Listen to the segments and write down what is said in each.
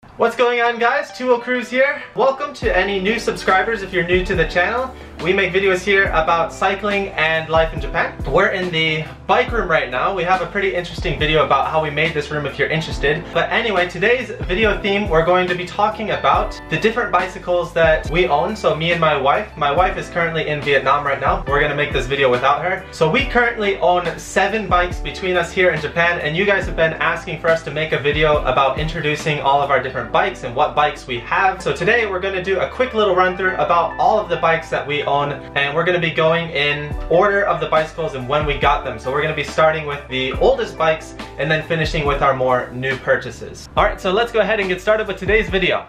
What's going on, guys? 2O Cruise here. Welcome to any new subscribers if you're new to the channel. We make videos here about cycling and life in Japan. We're in the bike room right now. We have a pretty interesting video about how we made this room if you're interested. But anyway, today's video theme, we're going to be talking about the different bicycles that we own. So me and my wife. My wife is currently in Vietnam right now. We're gonna make this video without her. So we currently own 7 bikes between us here in Japan, and you guys have been asking for us to make a video about introducing all of our different bikes and what bikes we have. So today we're going to do a quick little run through about all of the bikes that we own, and we're going to be going in order of the bicycles and when we got them. So we're going to be starting with the oldest bikes and then finishing with our more new purchases. Alright, so let's go ahead and get started with today's video.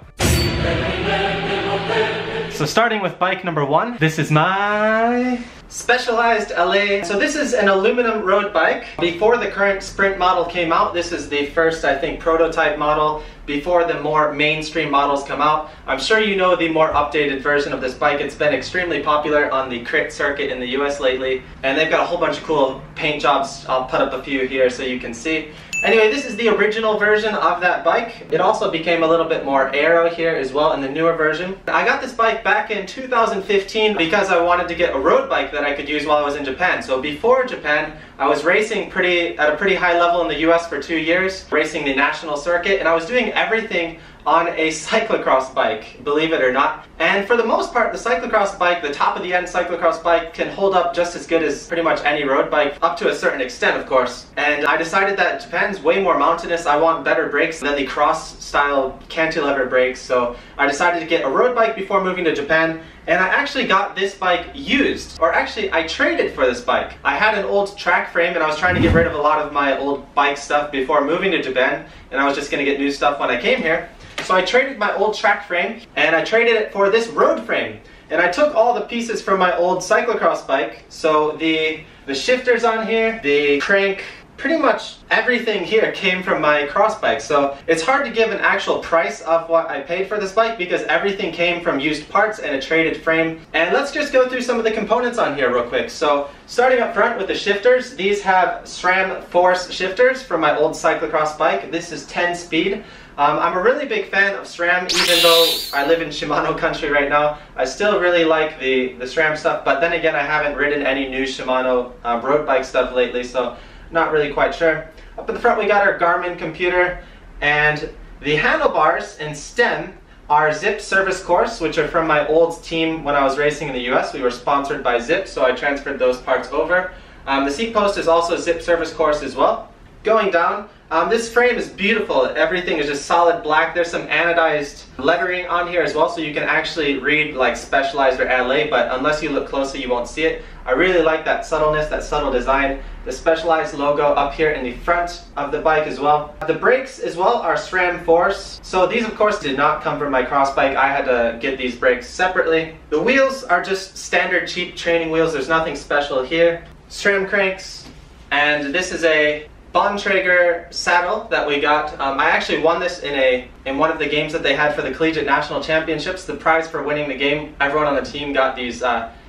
So starting with bike number 1, this is my Specialized Allez. So this is an aluminum road bike. Before the current Sprint model came out, this is the first, I think, prototype model before the more mainstream models come out. I'm sure you know the more updated version of this bike. It's been extremely popular on the crit circuit in the US lately, and they've got a whole bunch of cool paint jobs. I'll put up a few here so you can see. Anyway, this is the original version of that bike. It also became a little bit more aero here as well in the newer version. I got this bike back in 2015 because I wanted to get a road bike that I could use while I was in Japan. So before Japan, I was racing at a pretty high level in the US for 2 years, racing the national circuit, and I was doing everything on a cyclocross bike, believe it or not. And for the most part, the cyclocross bike, the top of the end cyclocross bike, can hold up just as good as pretty much any road bike, up to a certain extent, of course. And I decided that Japan's way more mountainous. I want better brakes than the cross-style cantilever brakes, so I decided to get a road bike before moving to Japan. And I actually got this bike used, or actually I traded for this bike. I had an old track frame and I was trying to get rid of a lot of my old bike stuff before moving to Japan, and I was just going to get new stuff when I came here. So I traded my old track frame and I traded it for this road frame. And I took all the pieces from my old cyclocross bike. So the shifters on here, the crank, pretty much everything here came from my cross bike. So it's hard to give an actual price of what I paid for this bike because everything came from used parts and a traded frame. And let's just go through some of the components on here real quick. So starting up front with the shifters, these have SRAM Force shifters from my old cyclocross bike. This is 10 speed. I'm a really big fan of SRAM, even though I live in Shimano country right now. I still really like the SRAM stuff, but then again, I haven't ridden any new Shimano road bike stuff lately, so not really quite sure. Up in the front we got our Garmin computer, and the handlebars and stem are Zip Service Course, which are from my old team when I was racing in the US. We were sponsored by Zip, so I transferred those parts over. The seat post is also Zip Service Course as well. Going down, this frame is beautiful. Everything is just solid black. There's some anodized lettering on here as well, so you can actually read like Specialized or Allez, but unless you look closely you won't see it. I really like that subtleness, that subtle design. The Specialized logo up here in the front of the bike as well. The brakes as well are SRAM Force. So these of course did not come from my cross bike. I had to get these brakes separately. The wheels are just standard cheap training wheels. There's nothing special here. SRAM cranks, and this is a Bontrager saddle that we got. I actually won this in one of the games that they had for the Collegiate National Championships. The prize for winning the game, everyone on the team got these.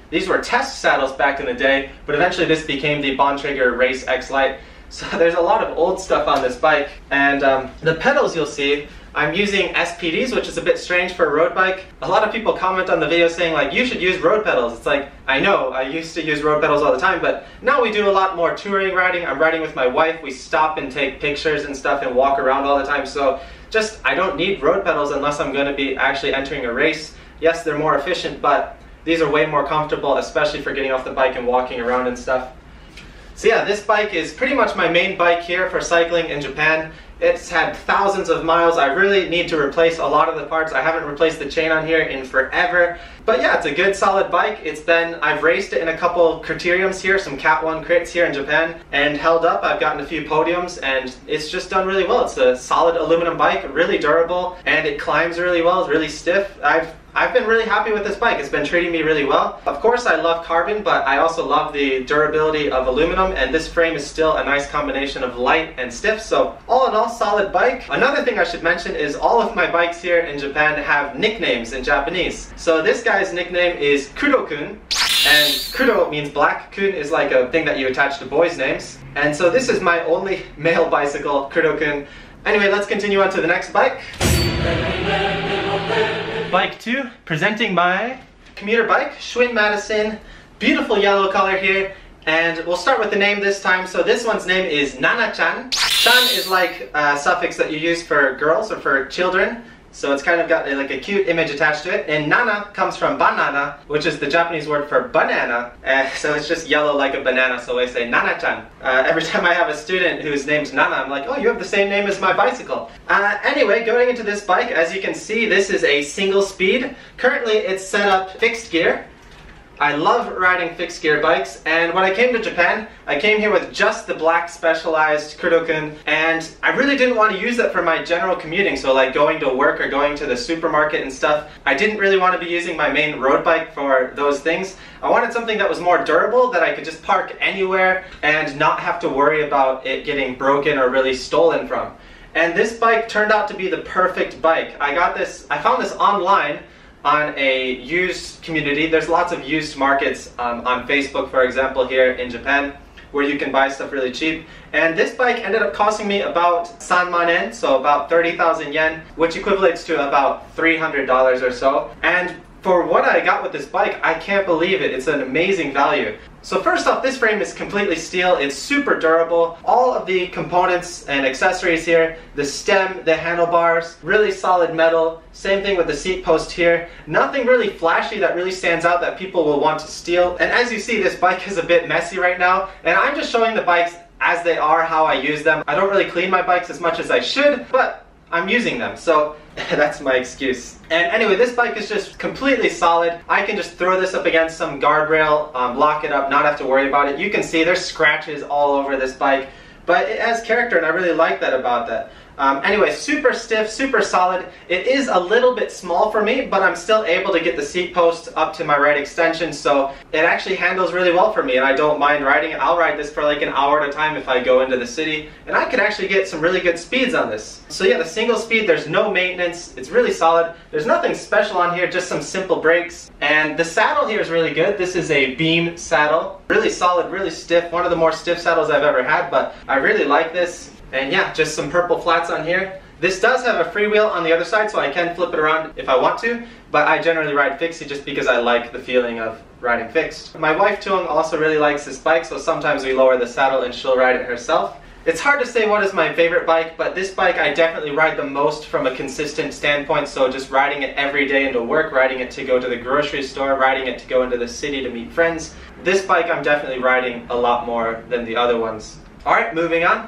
These were test saddles back in the day, but eventually this became the Bontrager Race X Lite. So there's a lot of old stuff on this bike. And the pedals you'll see, I'm using SPDs, which is a bit strange for a road bike. A lot of people comment on the video saying like, you should use road pedals. It's like, I know, I used to use road pedals all the time, but now we do a lot more touring riding. I'm riding with my wife. We stop and take pictures and stuff and walk around all the time. So just, I don't need road pedals unless I'm going to be actually entering a race. Yes, they're more efficient, but these are way more comfortable, especially for getting off the bike and walking around and stuff. So yeah, this bike is pretty much my main bike here for cycling in Japan. It's had thousands of miles. I really need to replace a lot of the parts. I haven't replaced the chain on here in forever. But yeah, it's a good solid bike. I've raced it in a couple criteriums here, some Cat 1 crits here in Japan, and held up. I've gotten a few podiums and it's just done really well. It's a solid aluminum bike, really durable, and it climbs really well. It's really stiff. I've been really happy with this bike. It's been treating me really well. Of course I love carbon, but I also love the durability of aluminum, and this frame is still a nice combination of light and stiff, so all in all, solid bike. Another thing I should mention is all of my bikes here in Japan have nicknames in Japanese. So this guy's nickname is kuro-kun, and kuro means black, kun is like a thing that you attach to boys' names. And so this is my only male bicycle, kuro-kun. Anyway, let's continue on to the next bike. to presenting my commuter bike, Schwinn Madison. Beautiful yellow color here. And we'll start with the name this time. So this one's name is Nana Chan. Chan is like a suffix that you use for girls or for children. So it's kind of got like a cute image attached to it. And Nana comes from banana, which is the Japanese word for banana. So it's just yellow like a banana, so I say Nana-chan. Every time I have a student whose name's Nana, I'm like, oh, you have the same name as my bicycle. Anyway, going into this bike, as you can see, this is a single speed. Currently it's set up fixed gear. I love riding fixed gear bikes, and when I came to Japan, I came here with just the black specialized kuro-kun, and I really didn't want to use that for my general commuting, so like going to work or going to the supermarket and stuff. I didn't really want to be using my main road bike for those things. I wanted something that was more durable, that I could just park anywhere and not have to worry about it getting broken or really stolen from. And this bike turned out to be the perfect bike. I found this online on a used community. There's lots of used markets on Facebook, for example, here in Japan, where you can buy stuff really cheap. And this bike ended up costing me about 3,000,000 yen, so about 30,000 yen, which equates to about $300 or so. And for what I got with this bike, I can't believe it. It's an amazing value. So first off, this frame is completely steel. It's super durable. All of the components and accessories here, the stem, the handlebars, really solid metal. Same thing with the seat post here. Nothing really flashy that really stands out that people will want to steal. And as you see, this bike is a bit messy right now. And I'm just showing the bikes as they are, how I use them. I don't really clean my bikes as much as I should, but I'm using them, so that's my excuse. And anyway, this bike is just completely solid. I can just throw this up against some guardrail, lock it up, not have to worry about it. You can see there's scratches all over this bike, but it has character, and I really like that about that. Anyway, super stiff, super solid. It is a little bit small for me, but I'm still able to get the seat post up to my right extension, so it actually handles really well for me, and I don't mind riding it. I'll ride this for like an hour at a time if I go into the city, and I could actually get some really good speeds on this. So yeah, the single speed, there's no maintenance. It's really solid. There's nothing special on here, just some simple brakes. And the saddle here is really good. This is a beam saddle. Really solid, really stiff. One of the more stiff saddles I've ever had, but I really like this. And yeah, just some purple flats on here. This does have a freewheel on the other side, so I can flip it around if I want to, but I generally ride Fixie just because I like the feeling of riding fixed. My wife Tuong also really likes this bike, so sometimes we lower the saddle and she'll ride it herself. It's hard to say what is my favorite bike, but this bike I definitely ride the most from a consistent standpoint, so just riding it every day into work, riding it to go to the grocery store, riding it to go into the city to meet friends. This bike I'm definitely riding a lot more than the other ones. Alright, moving on.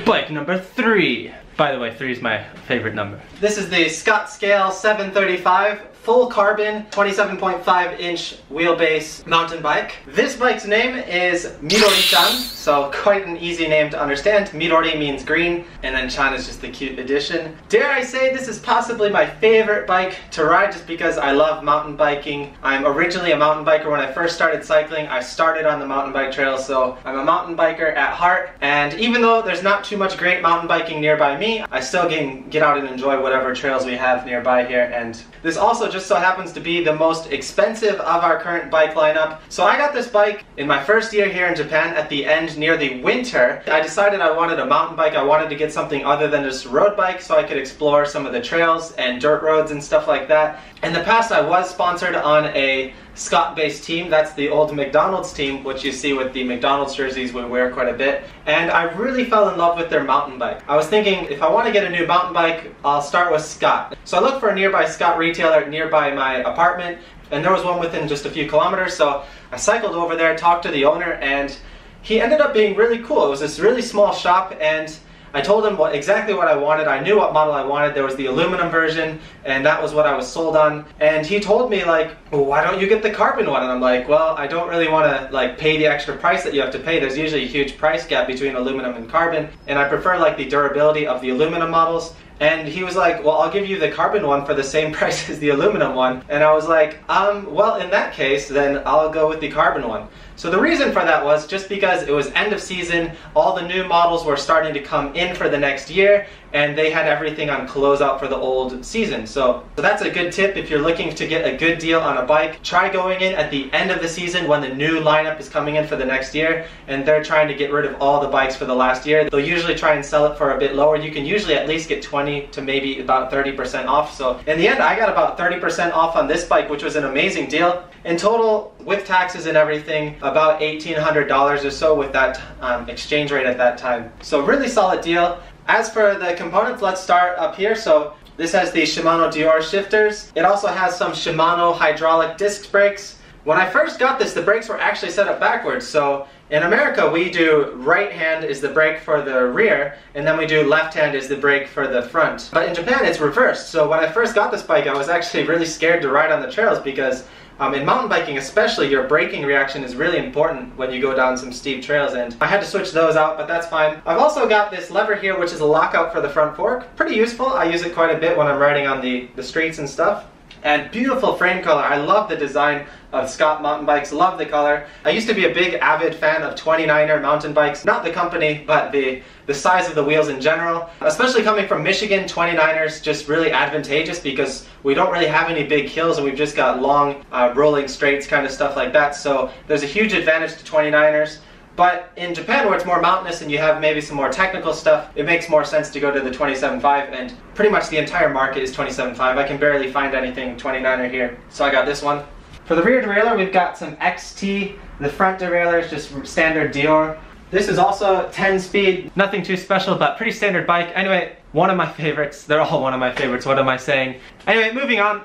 Bike number 3. By the way, 3 is my favorite number. This is the Scott Scale 735 full carbon 27.5-inch wheelbase mountain bike. This bike's name is Midori-chan, so quite an easy name to understand. Midori means green, and then chan is just the cute addition. Dare I say this is possibly my favorite bike to ride just because I love mountain biking. I'm originally a mountain biker. When I first started cycling, I started on the mountain bike trail, so I'm a mountain biker at heart. And even though there's not too much great mountain biking nearby me, I still can get out and enjoy whatever trails we have nearby here. And this also just so happens to be the most expensive of our current bike lineup. So I got this bike in my first year here in Japan at the end near the winter. I decided I wanted a mountain bike. I wanted to get something other than just a road bike so I could explore some of the trails and dirt roads and stuff like that. In the past I was sponsored on a Scott-based team. That's the old McDonald's team, which you see with the McDonald's jerseys we wear quite a bit. And I really fell in love with their mountain bike. I was thinking, if I want to get a new mountain bike, I'll start with Scott. So I looked for a nearby Scott retailer nearby my apartment, and there was one within just a few kilometers, so I cycled over there, talked to the owner, and he ended up being really cool. It was this really small shop, and I told him exactly what I wanted. I knew what model I wanted. There was the aluminum version, and that was what I was sold on. And he told me, like, well, why don't you get the carbon one? And I'm like, well, I don't really want to like pay the extra price that you have to pay. There's usually a huge price gap between aluminum and carbon, and I prefer like the durability of the aluminum models. And he was like, well, I'll give you the carbon one for the same price as the aluminum one. And I was like, well, in that case, then I'll go with the carbon one. So the reason for that was just because it was end of season, all the new models were starting to come in for the next year, and they had everything on closeout for the old season. So that's a good tip if you're looking to get a good deal on a bike. Try going in at the end of the season when the new lineup is coming in for the next year, and they're trying to get rid of all the bikes for the last year. They'll usually try and sell it for a bit lower. You can usually at least get 20 to maybe about 30% off. So in the end, I got about 30% off on this bike, which was an amazing deal. In total, with taxes and everything, about $1,800 or so with that exchange rate at that time. So really solid deal. As for the components, let's start up here. So this has the Shimano Dior shifters. It also has some Shimano hydraulic disc brakes. When I first got this, the brakes were actually set up backwards. So in America, we do right hand is the brake for the rear, and then we do left hand is the brake for the front. But in Japan, it's reversed. So when I first got this bike, I was actually really scared to ride on the trails because in mountain biking especially, your braking reaction is really important when you go down some steep trails, and I had to switch those out, but that's fine. I've also got this lever here, which is a lockout for the front fork. Pretty useful. I use it quite a bit when I'm riding on the streets and stuff. And beautiful frame color. I love the design of Scott mountain bikes, love the color. I used to be a big avid fan of 29er mountain bikes, not the company, but the size of the wheels in general. Especially coming from Michigan, 29ers just really advantageous because we don't really have any big hills and we've just got long rolling straights, kind of stuff like that. So there's a huge advantage to 29ers. But in Japan, where it's more mountainous and you have maybe some more technical stuff, it makes more sense to go to the 27.5, and pretty much the entire market is 27.5. I can barely find anything 29er here, so I got this one. For the rear derailleur, we've got some XT. The front derailleur is just standard Dior. This is also 10 speed, nothing too special, but pretty standard bike. Anyway, one of my favorites. They're all one of my favorites, what am I saying? Anyway, moving on.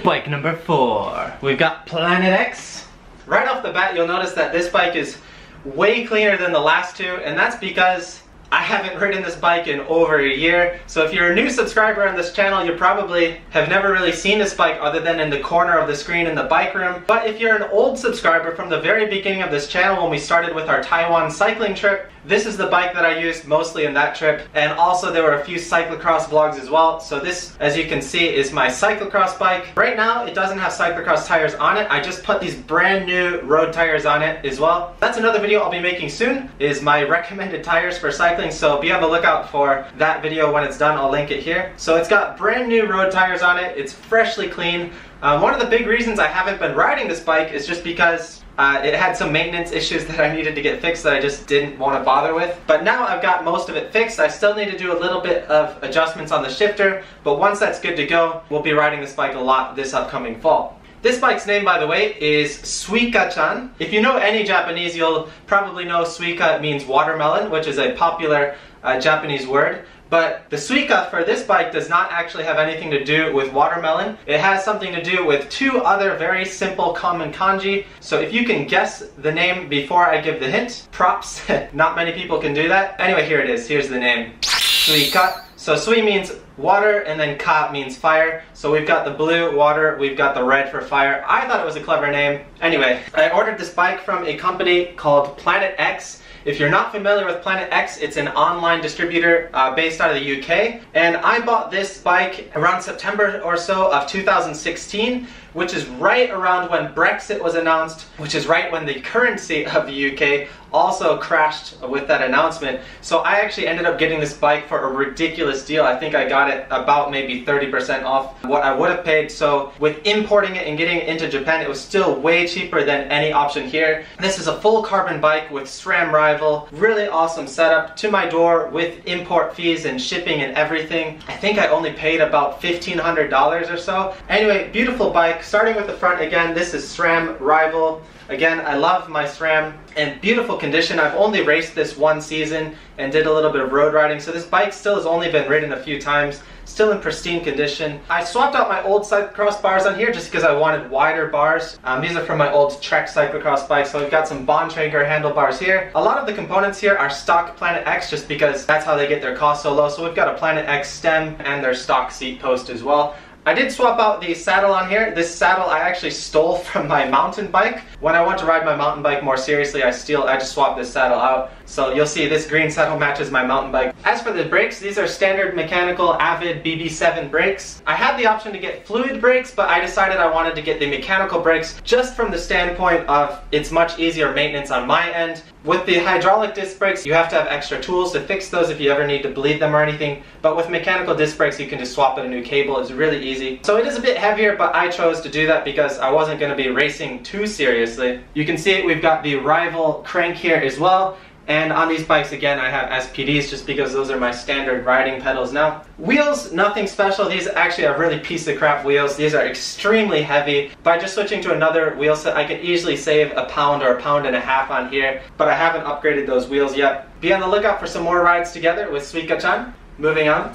Bike number 4. We've got Planet X. Right off the bat, you'll notice that this bike is way cleaner than the last two, and that's because I haven't ridden this bike in over a year. So if you're a new subscriber on this channel, you probably have never really seen this bike other than in the corner of the screen in the bike room. But if you're an old subscriber from the very beginning of this channel, when we started with our Taiwan cycling trip, this is the bike that I used mostly in that trip, and also there were a few cyclocross vlogs as well. So this, as you can see, is my cyclocross bike. Right now it doesn't have cyclocross tires on it. I just put these brand new road tires on it as well. That's another video I'll be making soon, is my recommended tires for cycling, so be on the lookout for that video when it's done. I'll link it here. So it's got brand new road tires on it. It's freshly clean. One of the big reasons I haven't been riding this bike is just because it had some maintenance issues that I needed to get fixed that I just didn't want to bother with. But now I've got most of it fixed. I still need to do a little bit of adjustments on the shifter, but once that's good to go, we'll be riding this bike a lot this upcoming fall. This bike's name, by the way, is Suika-chan. If you know any Japanese, you'll probably know suika means watermelon, which is a popular Japanese word. But the suika for this bike does not actually have anything to do with watermelon. It has something to do with two other very simple common kanji. So if you can guess the name before I give the hint, props. Not many people can do that. Anyway, here it is. Here's the name. Suika. So sui means water, and then ka means fire. So we've got the blue water, we've got the red for fire. I thought it was a clever name. Anyway, I ordered this bike from a company called Planet X. If you're not familiar with Planet X, it's an online distributor based out of the UK. And I bought this bike around September or so of 2016, which is right around when Brexit was announced, which is right when the currency of the UK also crashed with that announcement. So I actually ended up getting this bike for a ridiculous deal. I think I got it about maybe 30% off what I would have paid. So with importing it and getting it into Japan, it was still way cheaper than any option here. This is a full carbon bike with SRAM rival, really awesome setup to my door with import fees and shipping and everything. I think I only paid about $1,500 or so. Anyway, beautiful bike. Starting with the front again, this is SRAM rival. Again, I love my SRAM, and beautiful condition. I've only raced this one season and did a little bit of road riding, so this bike still has only been ridden a few times, still in pristine condition. I swapped out my old cyclocross bars on here just because I wanted wider bars. These are from my old Trek cyclocross bike, so we've got some Bontrager handlebars here. A lot of the components here are stock Planet X just because that's how they get their cost so low. So we've got a Planet X stem and their stock seat post as well. I did swap out the saddle on here. This saddle I actually stole from my mountain bike. When I want to ride my mountain bike more seriously, I just swap this saddle out. So you'll see this green saddle matches my mountain bike. As for the brakes, these are standard mechanical Avid BB7 brakes. I had the option to get fluid brakes, but I decided I wanted to get the mechanical brakes just from the standpoint of it's much easier maintenance on my end. With the hydraulic disc brakes, you have to have extra tools to fix those if you ever need to bleed them or anything. But with mechanical disc brakes, you can just swap in a new cable. It's really easy. So it is a bit heavier, but I chose to do that because I wasn't going to be racing too seriously. You can see we've got the rival crank here as well. And on these bikes, again, I have SPDs just because those are my standard riding pedals now. Wheels, nothing special. These actually are really piece of crap wheels. These are extremely heavy. By just switching to another wheel set, I could easily save a pound or a pound and a half on here, but I haven't upgraded those wheels yet. Be on the lookout for some more rides together with Suika-chan. Moving on.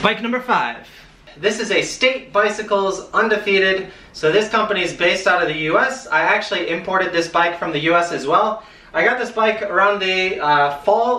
Bike number 5. This is a State Bicycles Undefeated. So this company is based out of the US. I actually imported this bike from the US as well. I got this bike around the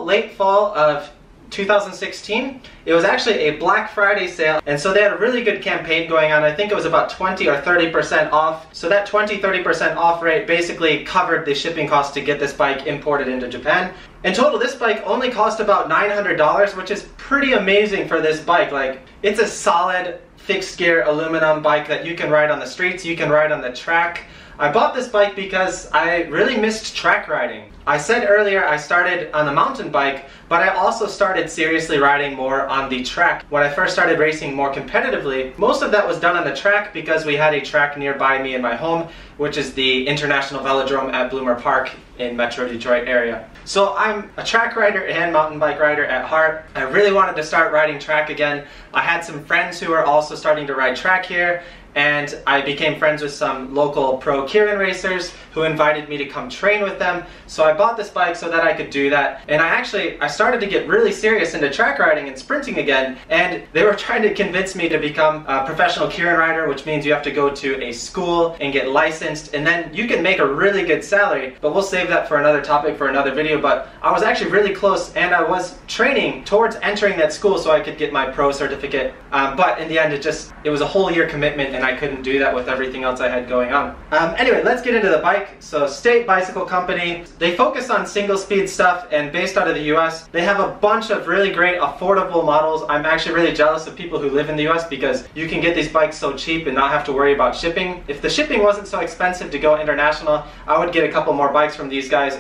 late fall of 2016. It was actually a Black Friday sale, and so they had a really good campaign going on. I think it was about 20 or 30% off. So that 20-30% off rate basically covered the shipping cost to get this bike imported into Japan. In total, this bike only cost about $900, which is pretty amazing for this bike. Like, it's a solid fixed gear aluminum bike that you can ride on the streets, you can ride on the track. I bought this bike because I really missed track riding. I said earlier I started on the mountain bike, but I also started seriously riding more on the track. When I first started racing more competitively, most of that was done on the track because we had a track nearby me in my home, which is the International Velodrome at Bloomer Park in Metro Detroit area. So I'm a track rider and mountain bike rider at heart. I really wanted to start riding track again. I had some friends who were also starting to ride track here, and I became friends with some local pro keirin racers who invited me to come train with them. So I bought this bike so that I could do that. And I started to get really serious into track riding and sprinting again, and they were trying to convince me to become a professional keirin rider, which means you have to go to a school and get licensed, and then you can make a really good salary. But we'll save that for another topic, for another video. But I was actually really close, and I was training towards entering that school so I could get my pro certificate. But in the end, it was a whole year commitment, and I couldn't do that with everything else I had going on. Anyway, let's get into the bike. So State Bicycle Company, they focus on single speed stuff, and based out of the US, they have a bunch of really great affordable models. I'm actually really jealous of people who live in the US because you can get these bikes so cheap and not have to worry about shipping. If the shipping wasn't so expensive to go international, I would get a couple more bikes from these guys,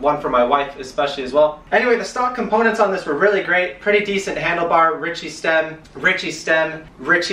one for my wife especially as well. Anyway, the stock components on this were really great. Pretty decent handlebar, Ritchie stem, Ritchie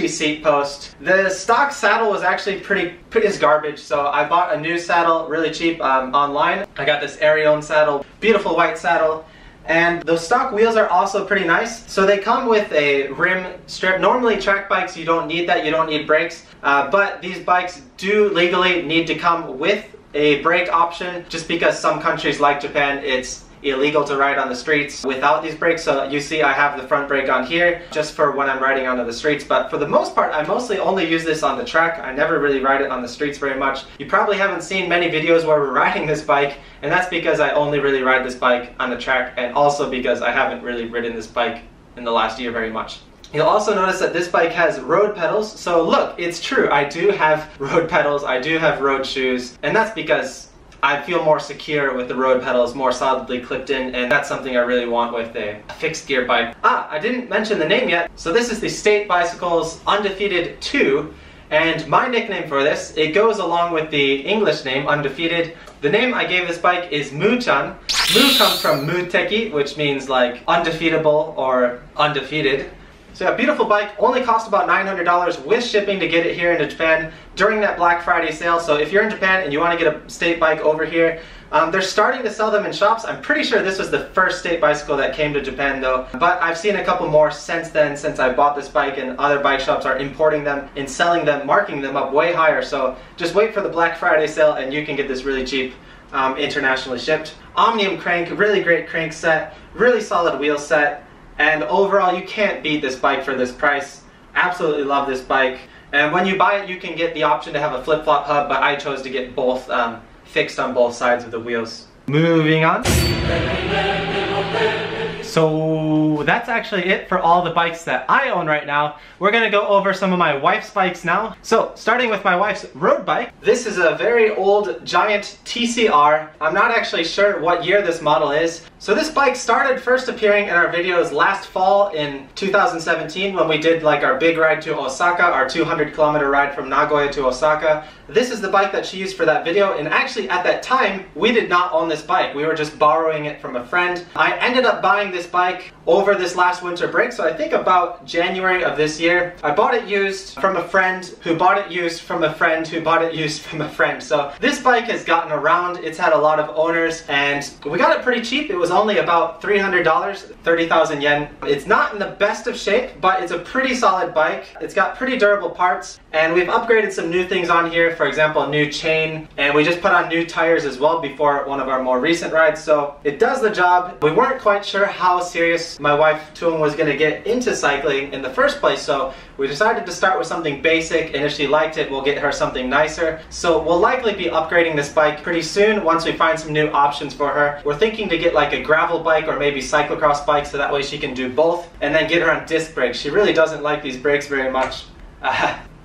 seat post. The stock saddle was actually pretty as garbage, so I bought a new saddle really cheap online. I got this Arione saddle, beautiful white saddle, and those stock wheels are also pretty nice. So they come with a rim strip. Normally track bikes, you don't need that, you don't need brakes, but these bikes do legally need to come with a brake option just because some countries like Japan, it's illegal to ride on the streets without these brakes. So you see I have the front brake on here just for when I'm riding onto the streets, but for the most part I mostly only use this on the track. I never really ride it on the streets very much. You probably haven't seen many videos where we're riding this bike, and that's because I only really ride this bike on the track, and also because I haven't really ridden this bike in the last year very much. You'll also notice that this bike has road pedals. So look, it's true, I do have road pedals, I do have road shoes, and that's because I feel more secure with the road pedals more solidly clipped in, and that's something I really want with a fixed gear bike. I didn't mention the name yet. So this is the State Bicycles Undefeated 2, and my nickname for this, it goes along with the English name Undefeated. The name I gave this bike is Mu-chan. Mu comes from Muteki, which means like undefeatable or undefeated. So yeah, beautiful bike, only cost about $900 with shipping to get it here into Japan during that Black Friday sale. So if you're in Japan and you want to get a State bike over here, they're starting to sell them in shops. I'm pretty sure this was the first State bicycle that came to Japan though, but I've seen a couple more since then, since I bought this bike, and other bike shops are importing them and selling them, marking them up way higher. So just wait for the Black Friday sale and you can get this really cheap, internationally shipped. Omnium crank, really great crank set, really solid wheel set. And overall, you can't beat this bike for this price. Absolutely love this bike. And when you buy it, you can get the option to have a flip-flop hub, but I chose to get both fixed on both sides of the wheels. Moving on. So that's actually it for all the bikes that I own right now. We're gonna go over some of my wife's bikes now. So starting with my wife's road bike, this is a very old giant TCR. I'm not actually sure what year this model is. So this bike started first appearing in our videos last fall in 2017 when we did like our big ride to Osaka, our 200-kilometer ride from Nagoya to Osaka. This is the bike that she used for that video, and actually at that time we did not own this bike. We were just borrowing it from a friend. I ended up buying this bike over this last winter break, so I think about January of this year. I bought it used from a friend who bought it used from a friend who bought it used from a friend. So this bike has gotten around. It's had a lot of owners and we got it pretty cheap. It was only about $300, 30,000 yen. It's not in the best of shape, but it's a pretty solid bike. It's got pretty durable parts, and we've upgraded some new things on here. For example, a new chain, and we just put on new tires as well before one of our more recent rides, so it does the job. We weren't quite sure how serious my wife Tung was going to get into cycling in the first place, so we decided to start with something basic, and if she liked it, we'll get her something nicer. So we'll likely be upgrading this bike pretty soon once we find some new options for her. We're thinking to get like a gravel bike or maybe cyclocross bike, so that way she can do both, and then get her on disc brakes. She really doesn't like these brakes very much.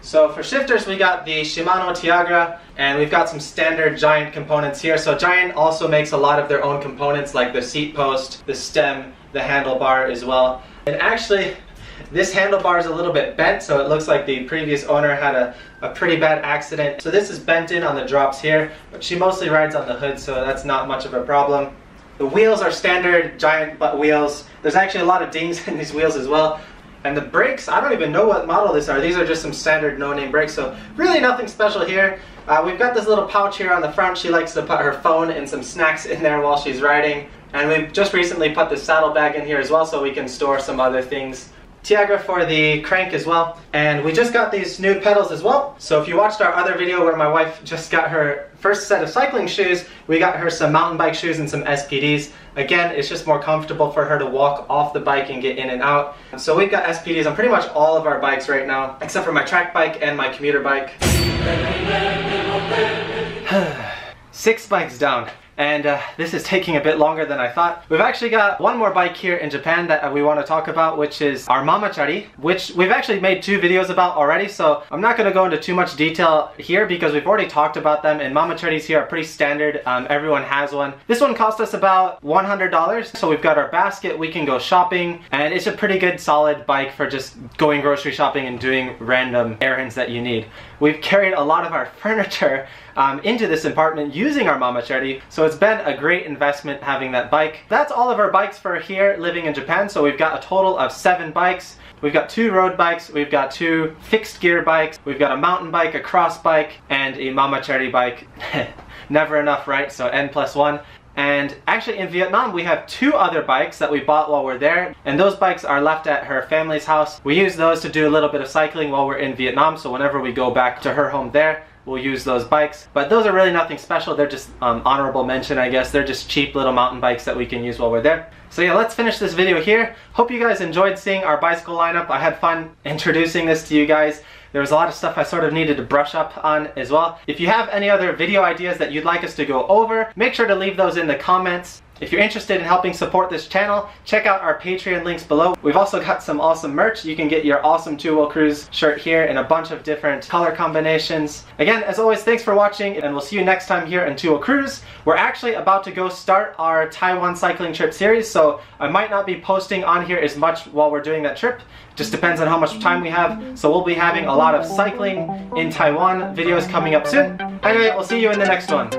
So for shifters, we got the Shimano Tiagra, and we've got some standard Giant components here. So Giant also makes a lot of their own components, like the seat post, the stem, the handlebar as well. And actually, this handlebar is a little bit bent, so it looks like the previous owner had a pretty bad accident. So this is bent in on the drops here, but she mostly rides on the hood, so that's not much of a problem. The wheels are standard Giant butt wheels. There's actually a lot of dings in these wheels as well. And the brakes, I don't even know what model these are. These are just some standard no-name brakes, so really nothing special here. We've got this little pouch here on the front. She likes to put her phone and some snacks in there while she's riding. And we've just recently put the saddlebag in here as well, so we can store some other things. Tiagra for the crank as well. And we just got these new pedals as well. So if you watched our other video where my wife just got her first set of cycling shoes, we got her some mountain bike shoes and some SPDs. Again, it's just more comfortable for her to walk off the bike and get in and out. So we've got SPDs on pretty much all of our bikes right now, except for my track bike and my commuter bike. 6 bikes down. And this is taking a bit longer than I thought. We've actually got one more bike here in Japan that we want to talk about, which is our chari, which we've actually made 2 videos about already, so I'm not going to go into too much detail here because we've already talked about them, and charis here are pretty standard. Everyone has one. This one cost us about $100, so we've got our basket, we can go shopping, and it's a pretty good solid bike for just going grocery shopping and doing random errands that you need. We've carried a lot of our furniture into this apartment using our chari, so it's been a great investment having that bike. That's all of our bikes for here living in Japan, so we've got a total of 7 bikes. We've got 2 road bikes, we've got 2 fixed gear bikes, we've got a mountain bike, a cross bike, and a chari bike. Never enough, right? So N+1. And actually in Vietnam we have 2 other bikes that we bought while we're there, and those bikes are left at her family's house. We use those to do a little bit of cycling while we're in Vietnam, so whenever we go back to her home there, we'll use those bikes. But those are really nothing special. They're just honorable mention, I guess. They're just cheap little mountain bikes that we can use while we're there. So yeah, let's finish this video here. Hope you guys enjoyed seeing our bicycle lineup. I had fun introducing this to you guys. There was a lot of stuff I sort of needed to brush up on as well. If you have any other video ideas that you'd like us to go over, make sure to leave those in the comments. If you're interested in helping support this channel, check out our Patreon links below. We've also got some awesome merch. You can get your awesome 2-Wheel Cruise shirt here in a bunch of different color combinations. Again, as always, thanks for watching, and we'll see you next time here in 2-Wheel Cruise. We're actually about to go start our Taiwan cycling trip series, so I might not be posting on here as much while we're doing that trip. Just depends on how much time we have. So we'll be having a lot of cycling in Taiwan videos coming up soon. Anyway, we'll see you in the next one.